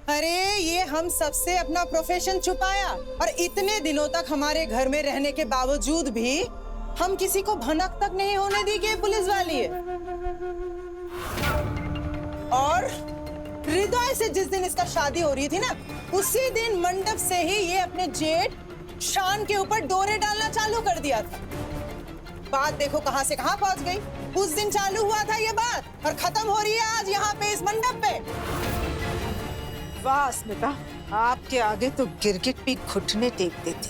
अरे ये हम सबसे अपना प्रोफेशन छुपाया और इतने दिनों तक हमारे घर में रहने के बावजूद भी हम किसी को भनक तक नहीं होने दी कि पुलिस वाली है। और हृदय से जिस दिन इसका शादी हो रही थी ना, उसी दिन मंडप से ही ये अपने जेठ शान के ऊपर डोरे डालना चालू कर दिया था। बात देखो कहां से कहां पहुंच गई। उस दिन चालू हुआ था ये बात और खत्म हो रही है आज यहाँ पे इस मंडप पे। वाह स्मिता, आपके आगे तो गिरगिट भी घुटने टेक देती।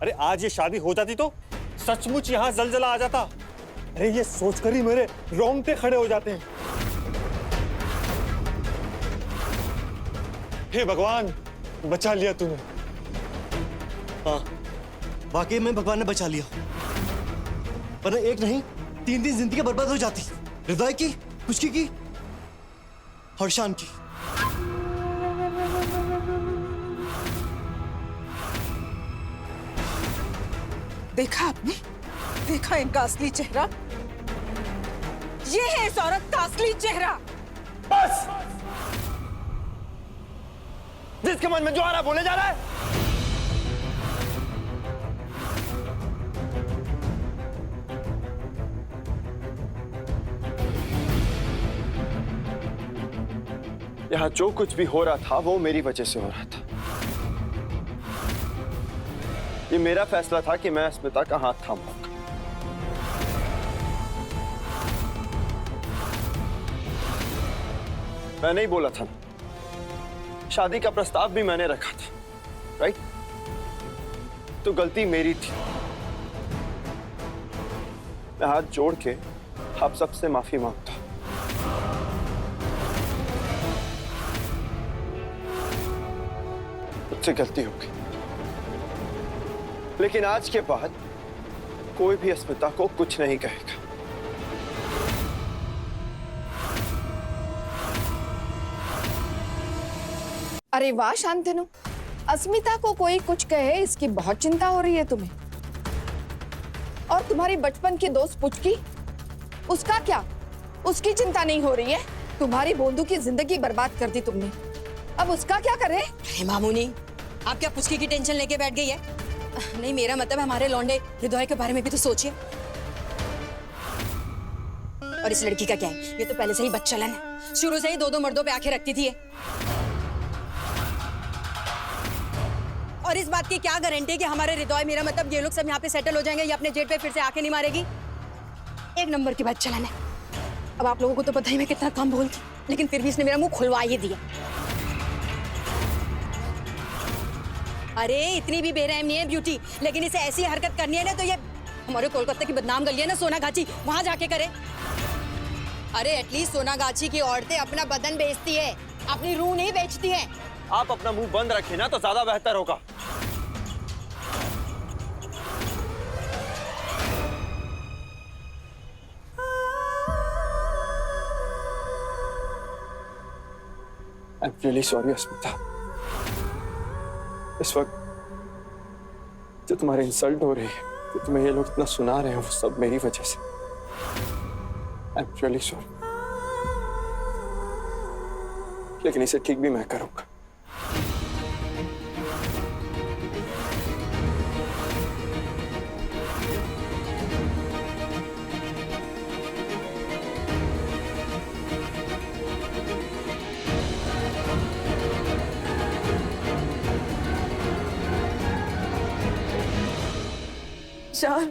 अरे आज ये शादी हो जाती तो सचमुच यहाँ जलजला आ जाता। अरे ये सोचकर ही मेरे रोंगटे खड़े हो जाते हैं। हे भगवान, बचा लिया तूने। हाँ, वाकई में भगवान ने बचा लिया, वरना एक नहीं 3 जिंदगी बर्बाद हो जाती। हृदय की, खुशकी की और शान की। देखा आपने? देखा इनका असली चेहरा? ये है इस औरत का असली चेहरा। बस! जिसके मन में जो आ रहा बोले जा रहा है। यहाँ जो कुछ भी हो रहा था वो मेरी वजह से हो रहा था। ये मेरा फैसला था कि मैं स्मिता का हाथ थामूंगा। मैंने ही बोला था, शादी का प्रस्ताव भी मैंने रखा था, राइट? तो गलती मेरी थी। मैं हाथ जोड़ के आप सबसे माफी मांगता हूं। मुझसे गलती हो गई, लेकिन आज के बाद कोई भी स्मिता को कुछ नहीं कहेगा। अरे वाह शांतनु, अस्मिता को कोई कुछ कहे इसकी बहुत चिंता हो रही है तुम्हें। और तुम्हारी बचपन की दोस्त पुचकी, उसका क्या? उसकी चिंता नहीं हो रही है? तुम्हारी बोंदू की जिंदगी बर्बाद कर दी तुमने, अब उसका क्या करे? अरे मामूनी, आप क्या पुचकी की टेंशन लेके बैठ गई है? नहीं, मेरा मतलब हमारे लौंडे हृदय के बारे में भी तो सोचिए। और इस लड़की का क्या है? ये तो पहले से ही बदचलन है, शुरू से ही 2-2 मर्दों पे आंखें रखती थी ये। और इस बात की क्या गारंटी है कि हमारे हृदय, मेरा मतलब ये लोग सब यहाँ पे सेटल हो जाएंगे या अपने जेट पे फिर से आंखें नहीं मारेगी? एक नंबर की बदचलन है। अब आप लोगों को तो पता ही मैं कितना कम बोलती, लेकिन फिर भी इसने मेरा मुंह खुलवा ही दिया। अरे इतनी भी बेरहम नहीं है ब्यूटी, लेकिन इसे ऐसी हरकत करनी है ना तो ये हमारे कोलकाता की बदनाम गली है ना सोनागाछी, वहां जाके करे। अरे एटलीस्ट सोनागाछी की औरतें अपना बदन बेचती है, अपनी रूह नहीं बेचती है। आप अपना मुंह बंद रखें ना तो ज्यादा बेहतर होगा। आई एम रियली सॉरी अस्मिता। इस वक्त जो तुम्हारे इंसल्ट हो रही है, जो तुम्हें ये लोग इतना सुना रहे हैं, वो सब मेरी वजह से। आई एम रियली सॉरी, लेकिन इसे ठीक भी मैं करूंगा। शान,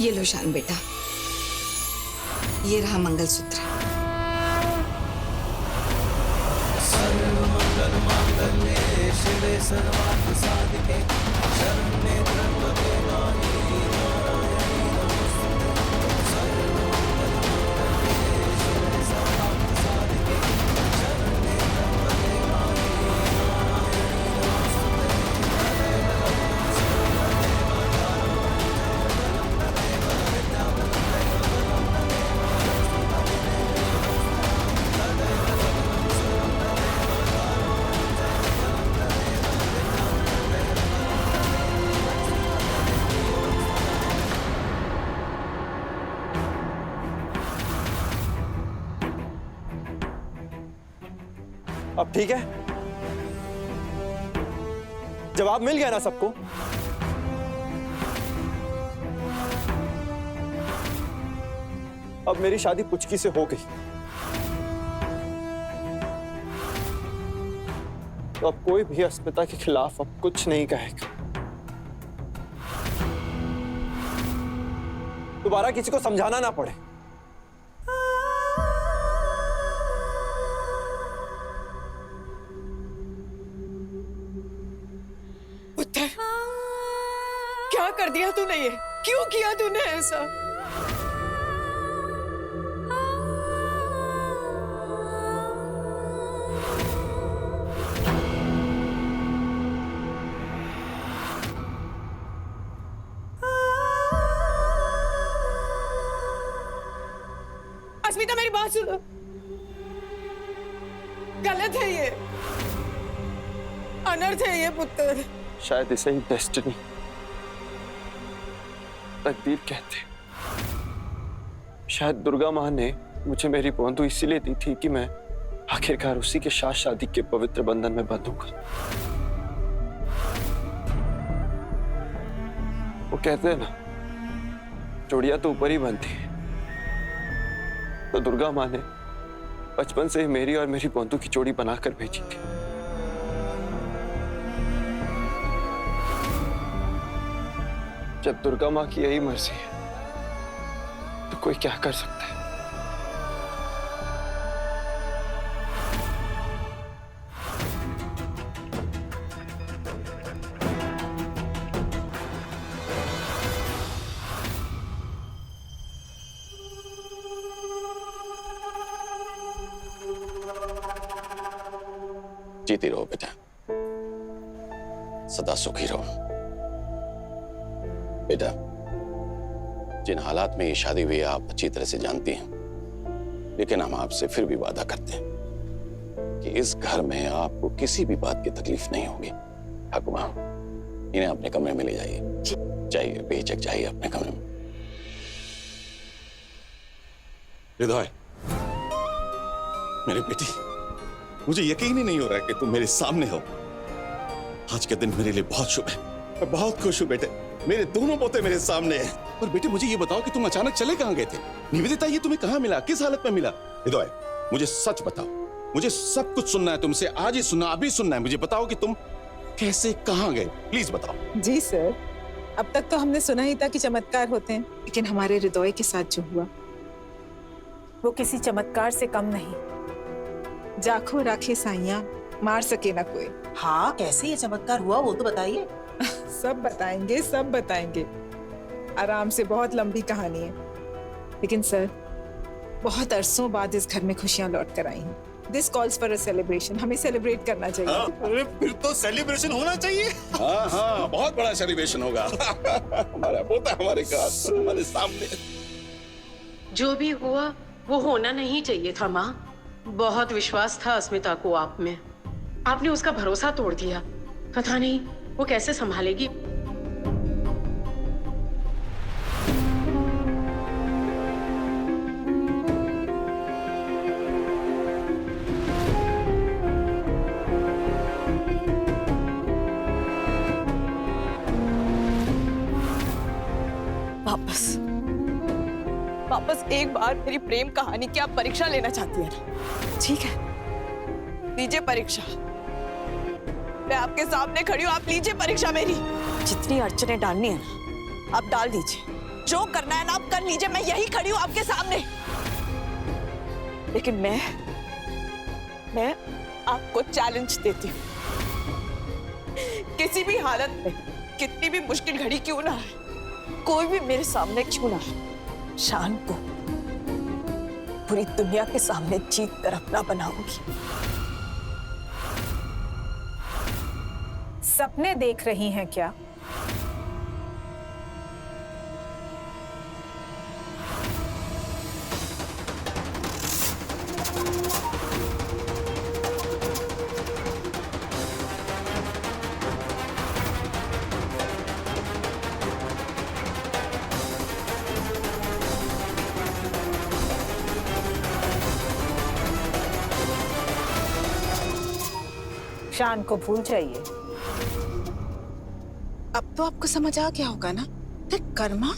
ये लो शान बेटा, ये रहा मंगलसूत्र। अब ठीक है, जवाब मिल गया ना सबको। अब मेरी शादी पुचकी से हो गई, तो अब कोई भी अस्मिता के खिलाफ अब कुछ नहीं कहेगा। दोबारा किसी को समझाना ना पड़े। पुत्र, क्या कर दिया तूने ये? क्यों किया तूने ऐसा? अस्मिता, मेरी बात सुनो, गलत है ये, अनर्थ है ये पुत्र। शायद इसे ही डेस्टिनी, तकदीर कहते। शायद दुर्गा माँ ने मुझे मेरी बंधु इसीलिए दी थी कि मैं आखिरकार उसी के साथ शादी के पवित्र बंधन में बंधूंगा। वो कहते हैं ना, जोड़ियां तो ऊपर ही बनती है। तो दुर्गा माँ ने बचपन से ही मेरी और मेरी बंधु की जोड़ी बनाकर भेजी थी। जब दुर्गा माँ की यही मर्जी है तो कोई क्या कर सकता है। जीती रहो बेटा, सदा सुखी रहो। बेटा, जिन हालात में ये शादी हुई आप अच्छी तरह से जानती हैं, लेकिन हम आपसे फिर भी वादा करते हैं कि इस घर में आपको किसी भी बात की तकलीफ नहीं होगी। ठाकुमा, इन्हें अपने कमरे में ले जाइए, जाइए, बेझिझक जाइए अपने कमरे में। हृदय, मेरी बेटी, मुझे यकीन ही नहीं हो रहा है कि तुम मेरे सामने हो। आज का दिन मेरे लिए बहुत शुभ है, मैं बहुत खुश हूँ बेटे। मेरे दोनों पोते मेरे सामने हैं। पर बेटे, मुझे ये बताओ कि तुम अचानक चले कहाँ गए थे? निवेदिता ये तुम्हें कहाँ मिला, किस हालत में मिला? हृदय, मुझे सच बताओ, मुझे सब कुछ सुनना है तुमसे, आज ही सुनना, अभी सुनना है। मुझे बताओ कि तुम कैसे, कहाँ गए, प्लीज बताओ। जी सर, अब तक तो हमने सुना ही था कि चमत्कार होते हैं, लेकिन हमारे हृदय के साथ जो हुआ वो किसी चमत्कार से कम नहीं। जाखो राखे साइया, मार सके ना कोई। हाँ, कैसे ये चमत्कार हुआ वो तो बताइए। सब बताएंगे, सब बताएंगे। आराम से, बहुत लंबी कहानी है। लेकिन सर, बहुत अरसों बाद इस घर में खुशियां लौट कर आई हैं। This calls for a celebration. हमें सेलिब्रेट करना चाहिए। अरे फिर तो सेलिब्रेशन होना चाहिए। हाँ हाँ, बहुत बड़ा सेलिब्रेशन होगा। हमारा पोता हमारे पास, हमारे सामने। जो भी हुआ वो होना नहीं चाहिए था माँ। बहुत विश्वास था अस्मिता को आप में, आपने उसका भरोसा तोड़ दिया। पता नहीं वो कैसे संभालेगी। वापस एक बार मेरी प्रेम कहानी की आप परीक्षा लेना चाहती है ना? ठीक है, लीजिए परीक्षा। मैं आपके सामने खड़ी हूँ, आप लीजिए परीक्षा मेरी। जितनी अड़चने डालनी है ना, आप डाल दीजिए। जो करना है ना आप कर लीजिए, मैं यही खड़ी हूं आपके सामने। लेकिन मैं आपको चैलेंज देती हूँ, किसी भी हालत में, कितनी भी मुश्किल घड़ी क्यों ना है, कोई भी मेरे सामने क्यों ना है, शान को पूरी दुनिया के सामने जीत कर अपना बनाऊंगी। सपने देख रही हैं क्या? शान को भूल जाइए। अब तो आपको समझ आ गया होगा ना कि कर्मा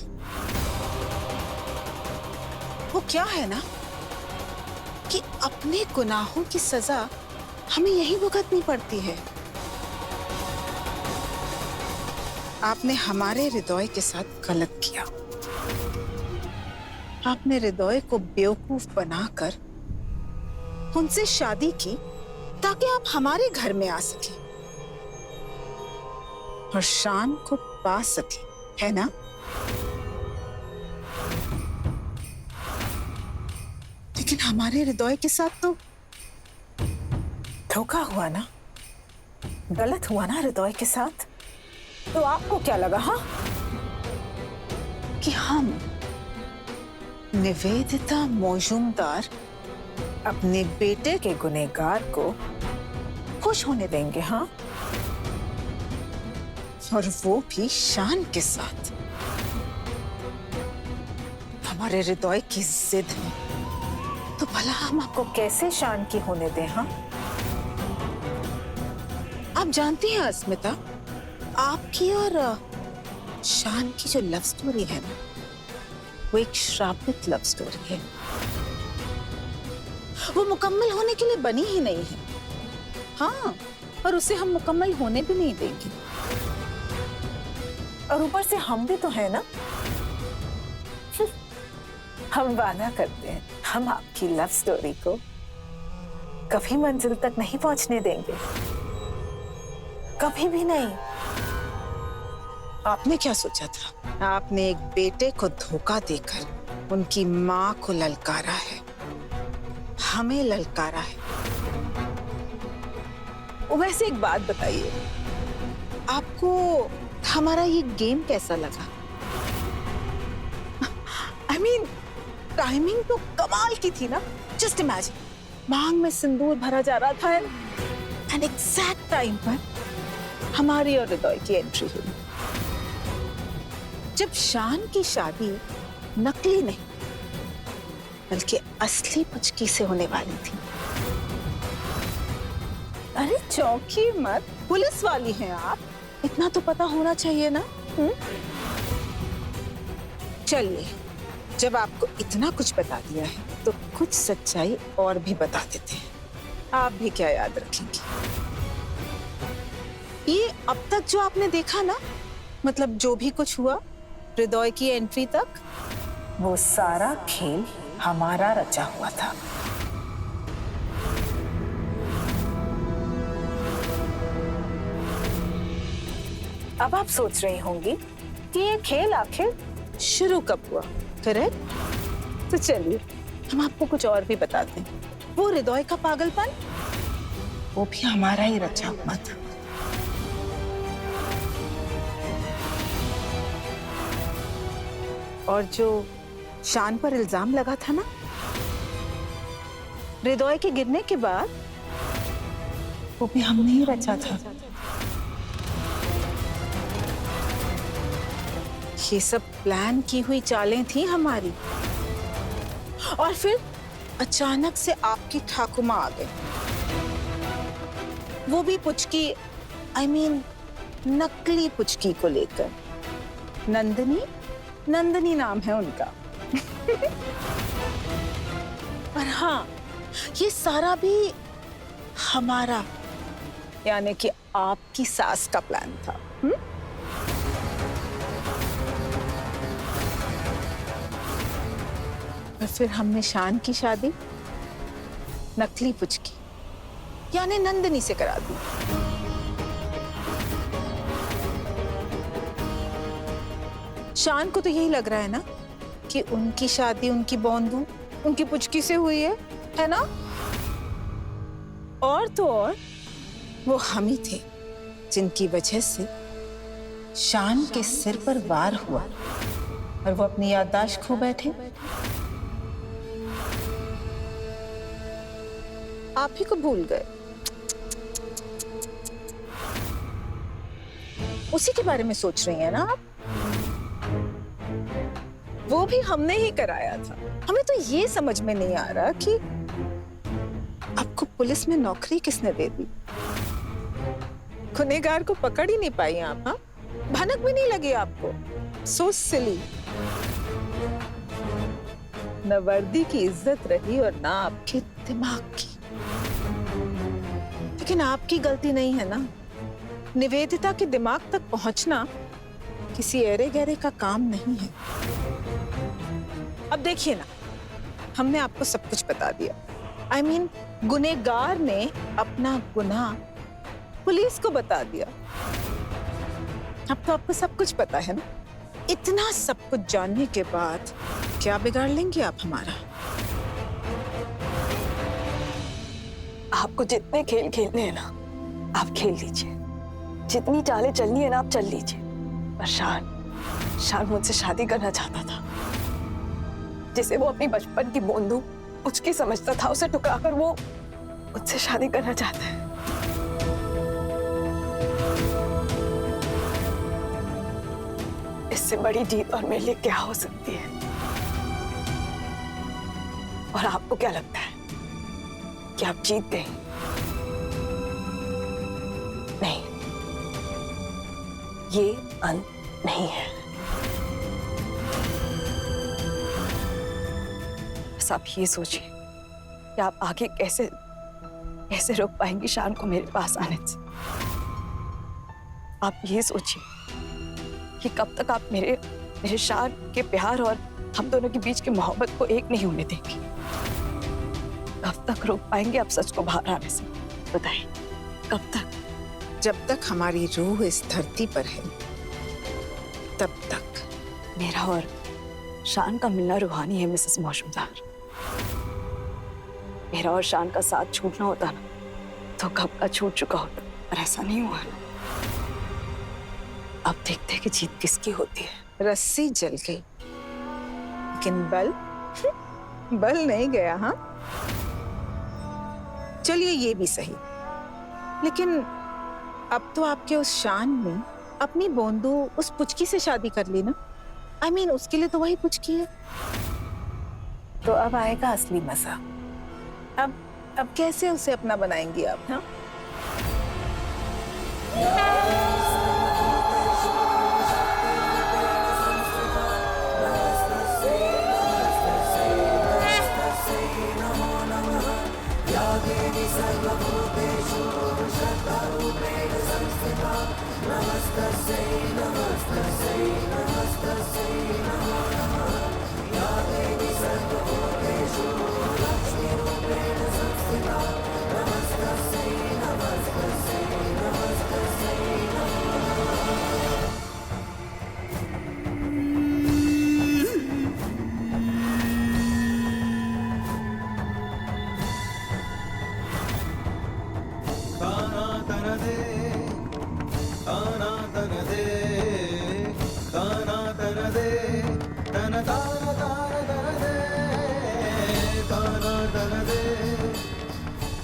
वो क्या है ना, कि अपने गुनाहों की सजा हमें यही भुगतनी पड़ती है। आपने हमारे हृदय के साथ गलत किया। आपने हृदय को बेवकूफ बनाकर उनसे शादी की ताकि आप हमारे घर में आ सके और शान को पा सके, है ना? लेकिन हमारे हृदय के साथ तो धोखा हुआ ना, गलत हुआ ना हृदय के साथ। तो आपको क्या लगा? हाँ, कि हम निवेदिता मौजूमदार अपने बेटे के गुनहगार को खुश होने देंगे? हाँ, और वो भी शान के साथ। हमारे हृदय की जिद है, तो भला हम आपको कैसे शान की होने दें? हाँ, आप जानती हैं अस्मिता, आपकी और शान की जो लव स्टोरी है ना, वो एक श्रापित लव स्टोरी है। वो मुकम्मल होने के लिए बनी ही नहीं है। हाँ, और उसे हम मुकम्मल होने भी नहीं देंगे। और ऊपर से हम भी तो है ना। हम वादा करते हैं, हम आपकी लव स्टोरी को कभी मंजिल तक नहीं पहुंचने देंगे, कभी भी नहीं। आपने क्या सोचा था? आपने एक बेटे को धोखा देकर उनकी माँ को ललकारा है, हमें ललकारा है। वैसे एक बात बताइए, आपको हमारा ये गेम कैसा लगा? I mean, टाइमिंग तो कमाल की थी ना। जस्ट इमेजिन, मांग में सिंदूर भरा जा रहा था एंड एग्जैक्ट टाइम पर हमारी और हृदय की एंट्री हुई। जब शान की शादी नकली नहीं बल्कि असली पुचकी से होने वाली थी। अरे चौंकी मत, पुलिस वाली हैं आप, इतना तो पता होना चाहिए ना। चलिए, जब आपको इतना कुछ बता दिया है तो कुछ सच्चाई और भी बता देते हैं। आप भी क्या याद रखेंगे? ये अब तक जो आपने देखा ना, मतलब जो भी कुछ हुआ हृदय की एंट्री तक, वो सारा खेल हमारा रचा हुआ था। अब आप सोच रही होंगी कि ये खेल आखिर शुरू कब हुआ, करेक्ट? तो चलिए हम आपको कुछ और भी बताते हैं। वो हृदय का पागलपन, वो भी हमारा ही रचा हुआ था। और जो शान पर इल्जाम लगा था ना हृदय के गिरने के बाद, वो भी हमने ही रचा था। ये सब प्लान की हुई चालें थी हमारी। और फिर अचानक से आपकी ठाकुमा आ गई, वो भी पुचकी, I mean, नकली पुचकी को लेकर। नंदनी नाम है उनका। पर हाँ, ये सारा भी हमारा, यानी कि आपकी सास का प्लान था। और फिर हमने शान की शादी नकली पुचकी यानी नंदिनी से करा दी। शान को तो यही लग रहा है ना कि उनकी शादी उनकी बोंदू उनकी पुचकी से हुई है ना? और तो और वो हम ही थे जिनकी वजह से शान के सिर पर वार हुआ और वो अपनी याददाश्त खो बैठे। आप ही को भूल गए। उसी के बारे में सोच रही हैं ना आप? वो भी हमने ही कराया था। हमें तो ये समझ में नहीं आ रहा कि आपको पुलिस में नौकरी किसने दे दी। गुनहगार को पकड़ ही नहीं पाई आप। हाँ, भनक भी नहीं लगी आपको। सो सिली। न वर्दी की इज्जत रही और ना आपके दिमाग की। लेकिन आपकी गलती नहीं है ना। निवेदिता के दिमाग तक पहुंचना किसी एरे गहरे का काम नहीं है। अब देखिए ना, हमने आपको सब कुछ बता दिया। I mean, गुनहगार ने अपना गुनाह पुलिस को बता दिया। अब तो आपको सब कुछ पता है ना। इतना सब कुछ जानने के बाद क्या बिगाड़ लेंगे आप हमारा? आपको जितने खेल खेलने हैं ना, आप खेल लीजिए। जितनी चालें चलनी है ना, आप चल लीजिए। पर शान मुझसे शादी करना चाहता था। जिसे वो अपनी बचपन की बोंदू उसकी समझता था, उसे टुकराकर वो मुझसे शादी करना चाहता है। इससे बड़ी जीत और मेरे लिए क्या हो सकती है? और आपको क्या लगता है कि आप जीत गए? नहीं, ये अंत नहीं है। बस आप ये सोचिए कि आप आगे कैसे रोक पाएंगी शान को मेरे पास आने से। आप ये सोचिए कि कब तक आप मेरे शान के प्यार और हम दोनों के बीच की मोहब्बत को एक नहीं होने देंगी। कब तक रोक पाएंगे आप सच को बाहर आने से? बताइए, कब तक? जब तक हमारी रूह इस धरती पर है तब तक। मेरा और शान का मिलना रूहानी है मिसेस मौजूमदार। मेरा और शान का साथ छूटना होता ना तो कब का छूट चुका होता, पर ऐसा नहीं हुआ ना। अब देखते हैं कि जीत किसकी होती है। रस्सी जल गई लेकिन बल नहीं गया। हाँ, चलिए ये भी सही। लेकिन अब तो आपके उस शान ने अपनी बोंदू उस पुचकी से शादी कर ली ना। I mean, उसके लिए तो वही पुचकी है। तो अब आएगा असली मजा। अब कैसे उसे अपना बनाएंगी आप? हाँ,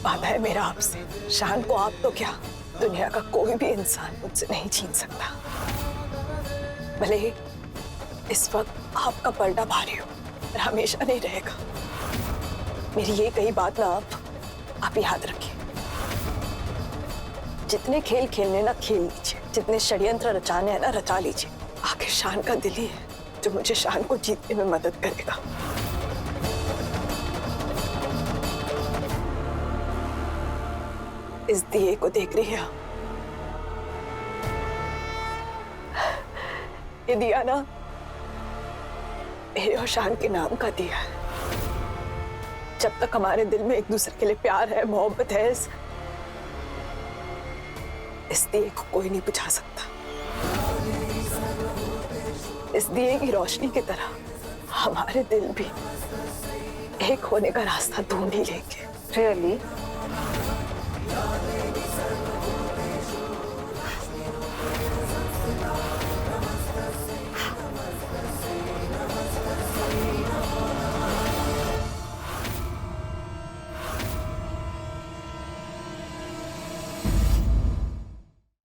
वादा है मेरा आपसे, शान को आप तो क्या, दुनिया का कोई भी इंसान मुझसे नहीं छीन सकता। भले ही इस वक्त आपका पलड़ा भारी हो, पर हमेशा नहीं रहेगा। मेरी ये कही बात ना आप याद रखिए। जितने खेल खेलने ना खेल लीजिए, जितने षड्यंत्र रचाने हैं ना रचा लीजिए। आखिर शान का दिल ही है जो मुझे शान को जीतने में मदद करेगा। इस दिए को देख रही है आप? ये दिया ना मेरे और शान के नाम का दिया है। जब तक हमारे दिल में एक दूसरे के लिए प्यार है, मोहब्बत है, इस दिए को कोई नहीं बुझा सकता। इस दिए की रोशनी की तरह हमारे दिल भी एक होने का रास्ता ढूंढ ही लेंगे। रियली